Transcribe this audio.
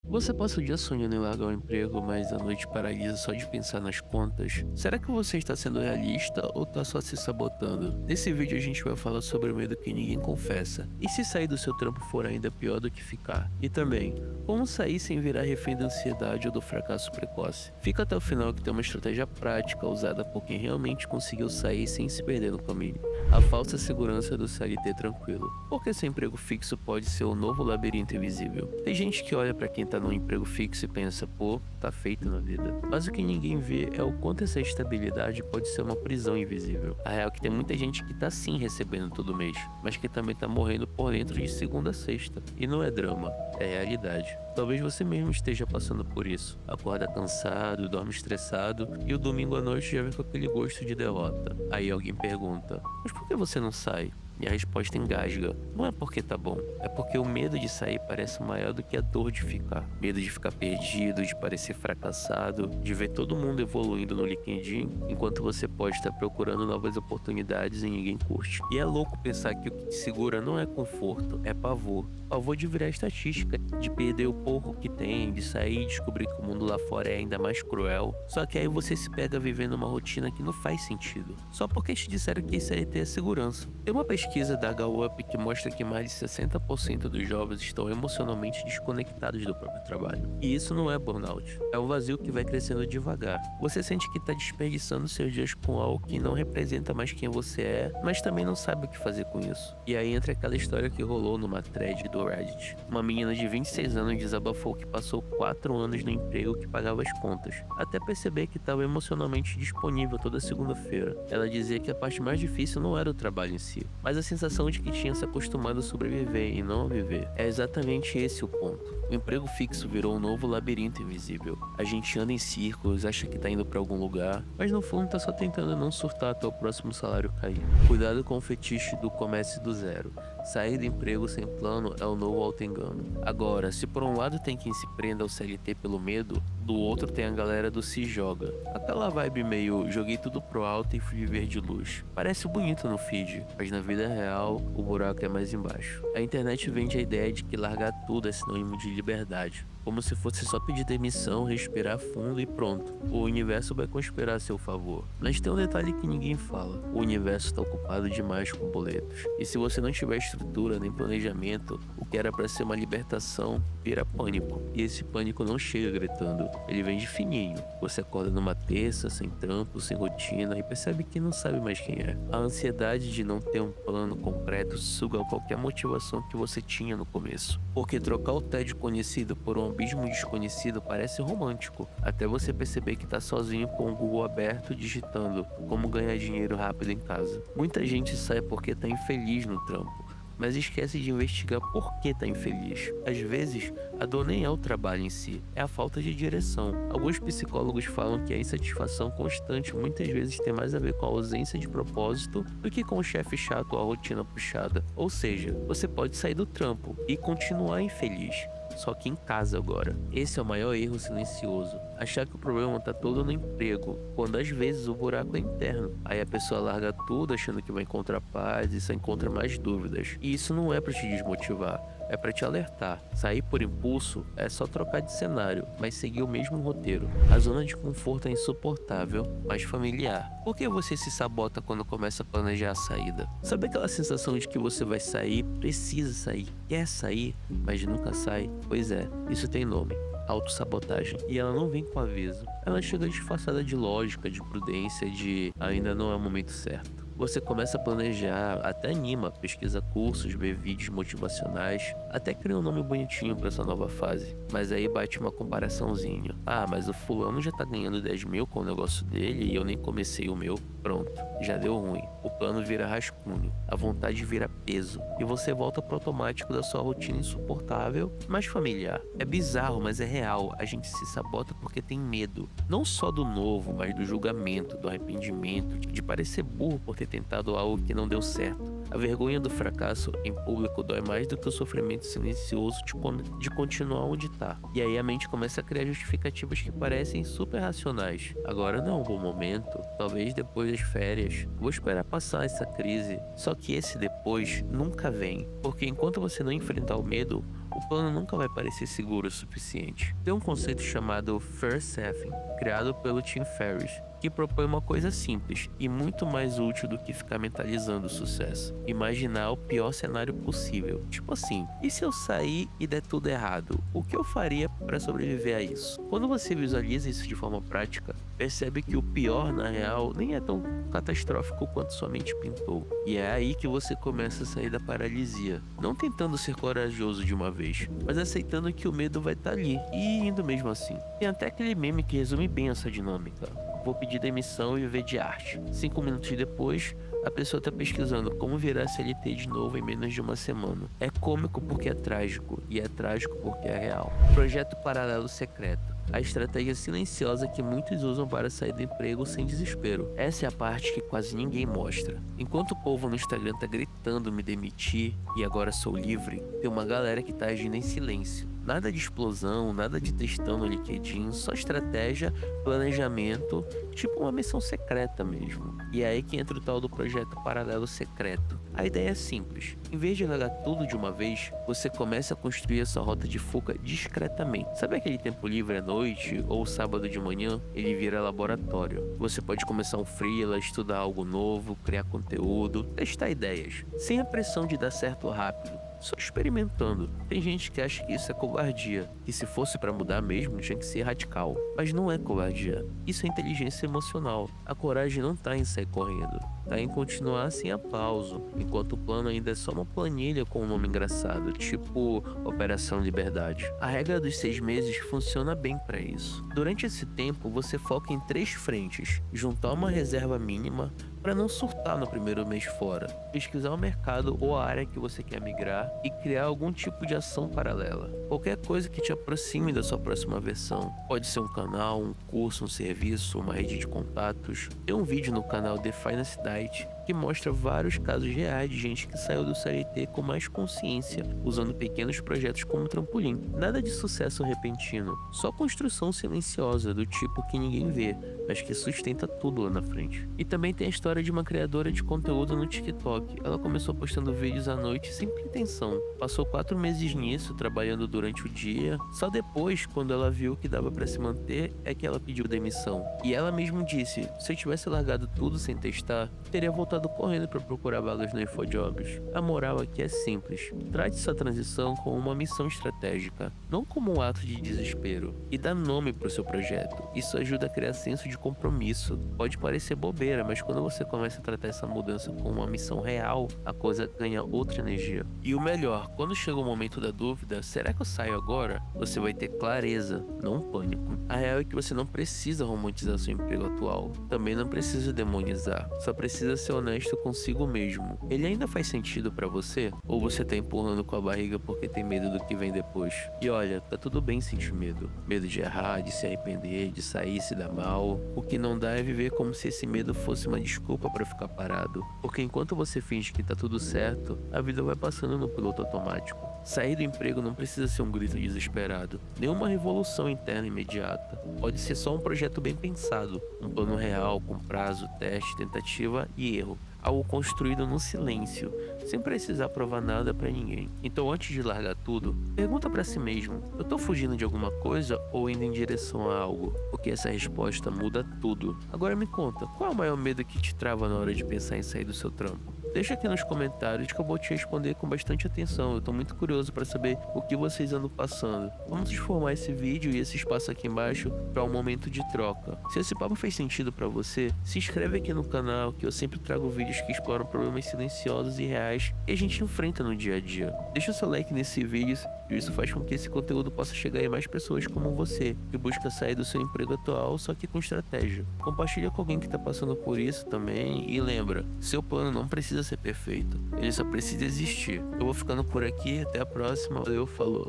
Você passa o dia sonhando em largar o emprego, mas a noite paralisa só de pensar nas contas? Será que você está sendo realista ou está só se sabotando? Nesse vídeo a gente vai falar sobre o medo que ninguém confessa. E se sair do seu trampo for ainda pior do que ficar? E também, como sair sem virar refém da ansiedade ou do fracasso precoce? Fica até o final que tem uma estratégia prática usada por quem realmente conseguiu sair sem se perder no caminho. A falsa segurança do CLT tranquilo. Porque seu emprego fixo pode ser o novo labirinto invisível. Tem gente que olha para quem tá num emprego fixo e pensa, pô, tá feito na vida. Mas o que ninguém vê é o quanto essa estabilidade pode ser uma prisão invisível. A real é que tem muita gente que tá sim recebendo todo mês, mas que também tá morrendo por dentro de segunda a sexta. E não é drama, é realidade. Talvez você mesmo esteja passando por isso. Acorda cansado, dorme estressado e o domingo à noite já vem com aquele gosto de derrota. Aí alguém pergunta, mas por que você não sai? E a resposta engasga. Não é porque tá bom, é porque o medo de sair parece maior do que a dor de ficar. Medo de ficar perdido, de parecer fracassado, de ver todo mundo evoluindo no LinkedIn, enquanto você pode estar procurando novas oportunidades e ninguém curte. E é louco pensar que o que te segura não é conforto, é pavor. Pavor de virar estatística, de perder o pouco que tem, de sair e descobrir que o mundo lá fora é ainda mais cruel. Só que aí você se pega vivendo uma rotina que não faz sentido. Só porque te disseram que isso aí é segurança. Tem uma pesquisa da Gallup que mostra que mais de 60% dos jovens estão emocionalmente desconectados do próprio trabalho. E isso não é burnout, é um vazio que vai crescendo devagar. Você sente que está desperdiçando seus dias com algo que não representa mais quem você é, mas também não sabe o que fazer com isso. E aí entra aquela história que rolou numa thread do Reddit. Uma menina de 26 anos desabafou que passou 4 anos no emprego que pagava as contas, até perceber que estava emocionalmente disponível toda segunda-feira. Ela dizia que a parte mais difícil não era o trabalho em si, mas a sensação de que tinha se acostumado a sobreviver e não a viver. É exatamente esse o ponto. O emprego fixo virou um novo labirinto invisível. A gente anda em círculos, acha que tá indo pra algum lugar, mas no fundo tá só tentando não surtar até o próximo salário cair. Cuidado com o fetiche do comece do zero. Sair do emprego sem plano é o novo auto-engano. Agora, se por um lado tem quem se prenda ao CLT pelo medo, do outro tem a galera do se joga. Aquela vibe meio joguei tudo pro alto e fui viver de luxo. Parece bonito no feed, mas na vida real o buraco é mais embaixo. A internet vende a ideia de que largar tudo é sinônimo de liberdade. Como se fosse só pedir demissão, respirar fundo e pronto. O universo vai conspirar a seu favor. Mas tem um detalhe que ninguém fala. O universo está ocupado demais com boletos. E se você não tiver estrutura nem planejamento, o que era para ser uma libertação vira pânico. E esse pânico não chega gritando. Ele vem de fininho. Você acorda numa terça, sem trampo, sem rotina e percebe que não sabe mais quem é. A ansiedade de não ter um plano concreto suga qualquer motivação que você tinha no começo. Porque trocar o tédio conhecido por um abismo desconhecido parece romântico, até você perceber que tá sozinho com o Google aberto digitando como ganhar dinheiro rápido em casa. Muita gente sai porque tá infeliz no trampo, mas esquece de investigar por que tá infeliz. Às vezes, a dor nem é o trabalho em si, é a falta de direção. Alguns psicólogos falam que a insatisfação constante muitas vezes tem mais a ver com a ausência de propósito do que com o chefe chato ou a rotina puxada. Ou seja, você pode sair do trampo e continuar infeliz, só que em casa agora. Esse é o maior erro silencioso. Achar que o problema tá todo no emprego, quando às vezes o buraco é interno. Aí a pessoa larga tudo achando que vai encontrar paz e só encontra mais dúvidas. E isso não é pra te desmotivar, é pra te alertar. Sair por impulso é só trocar de cenário, mas seguir o mesmo roteiro. A zona de conforto é insuportável, mas familiar. Por que você se sabota quando começa a planejar a saída? Sabe aquela sensação de que você vai sair, precisa sair, quer sair, mas nunca sai? Pois é, isso tem nome: autossabotagem. E ela não vem com aviso. Ela chega disfarçada de lógica, de prudência, de ainda não é o momento certo. Você começa a planejar, até anima, pesquisa cursos, vê vídeos motivacionais, até cria um nome bonitinho para essa nova fase. Mas aí bate uma comparaçãozinha. Ah, mas o fulano já tá ganhando 10 mil com o negócio dele e eu nem comecei o meu. Pronto, já deu ruim. O plano vira rascunho, a vontade vira peso e você volta pro automático da sua rotina insuportável, mas familiar. É bizarro, mas é real. A gente se sabota porque tem medo. Não só do novo, mas do julgamento, do arrependimento, de parecer burro por ter tentado algo que não deu certo. A vergonha do fracasso em público dói mais do que o sofrimento silencioso de continuar onde tá. E aí a mente começa a criar justificativas que parecem super racionais. Agora não é um bom momento, talvez depois das férias. Vou esperar passar essa crise. Só que esse depois nunca vem, porque enquanto você não enfrentar o medo, o plano nunca vai parecer seguro o suficiente. Tem um conceito chamado Fear Selling, criado pelo Tim Ferriss, que propõe uma coisa simples e muito mais útil do que ficar mentalizando o sucesso. Imaginar o pior cenário possível. Tipo assim, e se eu sair e der tudo errado? O que eu faria para sobreviver a isso? Quando você visualiza isso de forma prática, percebe que o pior, na real, nem é tão catastrófico quanto sua mente pintou. E é aí que você começa a sair da paralisia. Não tentando ser corajoso de uma vez, mas aceitando que o medo vai estar ali e indo mesmo assim. Tem até aquele meme que resume bem essa dinâmica. Vou pedir demissão e viver de arte. 5 minutos depois, a pessoa tá pesquisando como virar CLT de novo em menos de uma semana. É cômico porque é trágico, e é trágico porque é real. Projeto paralelo secreto. A estratégia silenciosa que muitos usam para sair do emprego sem desespero. Essa é a parte que quase ninguém mostra. Enquanto o povo no Instagram tá gritando me demitir e agora sou livre, tem uma galera que tá agindo em silêncio. Nada de explosão, nada de textão no LinkedIn, só estratégia, planejamento, tipo uma missão secreta mesmo. E é aí que entra o tal do projeto paralelo secreto. A ideia é simples. Em vez de largar tudo de uma vez, você começa a construir essa rota de fuga discretamente. Sabe aquele tempo livre à noite ou sábado de manhã? Ele vira laboratório. Você pode começar um freela, estudar algo novo, criar conteúdo, testar ideias, sem a pressão de dar certo rápido. Só experimentando. Tem gente que acha que isso é covardia, que se fosse pra mudar mesmo tinha que ser radical. Mas não é covardia, isso é inteligência emocional. A coragem não tá em sair correndo, tá em continuar sem aplauso, enquanto o plano ainda é só uma planilha com um nome engraçado, tipo Operação Liberdade. A regra dos 6 meses funciona bem pra isso. Durante esse tempo você foca em 3 frentes: juntar uma reserva mínima para não surtar no primeiro mês fora, pesquisar o mercado ou a área que você quer migrar e criar algum tipo de ação paralela. Qualquer coisa que te aproxime da sua próxima versão. Pode ser um canal, um curso, um serviço, uma rede de contatos. Tem um vídeo no canal The Finance Diet que mostra vários casos reais de gente que saiu do CLT com mais consciência, usando pequenos projetos como trampolim. Nada de sucesso repentino, só construção silenciosa do tipo que ninguém vê, mas que sustenta tudo lá na frente. E também tem a história de uma criadora de conteúdo no TikTok. Ela começou postando vídeos à noite sem pretensão. Passou 4 meses nisso, trabalhando durante o dia. Só depois, quando ela viu que dava pra se manter, é que ela pediu demissão. E ela mesmo disse: se eu tivesse largado tudo sem testar, teria voltado correndo para procurar vagas no InfoJobs. A moral aqui é simples. Trate sua transição como uma missão estratégica, não como um ato de desespero. E dá nome pro seu projeto. Isso ajuda a criar senso de compromisso. Pode parecer bobeira, mas quando você começa a tratar essa mudança como uma missão real, a coisa ganha outra energia. E o melhor, quando chega o momento da dúvida, será que eu saio agora? Você vai ter clareza, não pânico. A real é que você não precisa romantizar seu emprego atual. Também não precisa demonizar. Só precisa ser honesto consigo mesmo. Ele ainda faz sentido pra você? Ou você tá empurrando com a barriga porque tem medo do que vem depois? E olha, tá tudo bem sentir medo. Medo de errar, de se arrepender, de sair e se dar mal. O que não dá é viver como se esse medo fosse uma desculpa pra ficar parado. Porque enquanto você finge que tá tudo certo, a vida vai passando no piloto automático. Sair do emprego não precisa ser um grito desesperado, nem uma revolução interna imediata. Pode ser só um projeto bem pensado, um plano real com prazo, teste, tentativa e erro. Algo construído no silêncio, sem precisar provar nada pra ninguém. Então, antes de largar tudo, pergunta pra si mesmo: eu tô fugindo de alguma coisa ou indo em direção a algo? Porque essa resposta muda tudo. Agora me conta, qual é o maior medo que te trava na hora de pensar em sair do seu trampo? Deixa aqui nos comentários que eu vou te responder com bastante atenção. Eu tô muito curioso para saber o que vocês andam passando. Vamos transformar esse vídeo e esse espaço aqui embaixo para um momento de troca. Se esse papo fez sentido para você, se inscreve aqui no canal, que eu sempre trago vídeos que exploram problemas silenciosos e reais que a gente enfrenta no dia a dia. Deixa o seu like nesse vídeo, e isso faz com que esse conteúdo possa chegar a mais pessoas como você, que busca sair do seu emprego atual, só que com estratégia. Compartilha com alguém que tá passando por isso também, e lembra, seu plano não precisa ser perfeito, ele só precisa existir. Eu vou ficando por aqui, até a próxima, valeu, falou.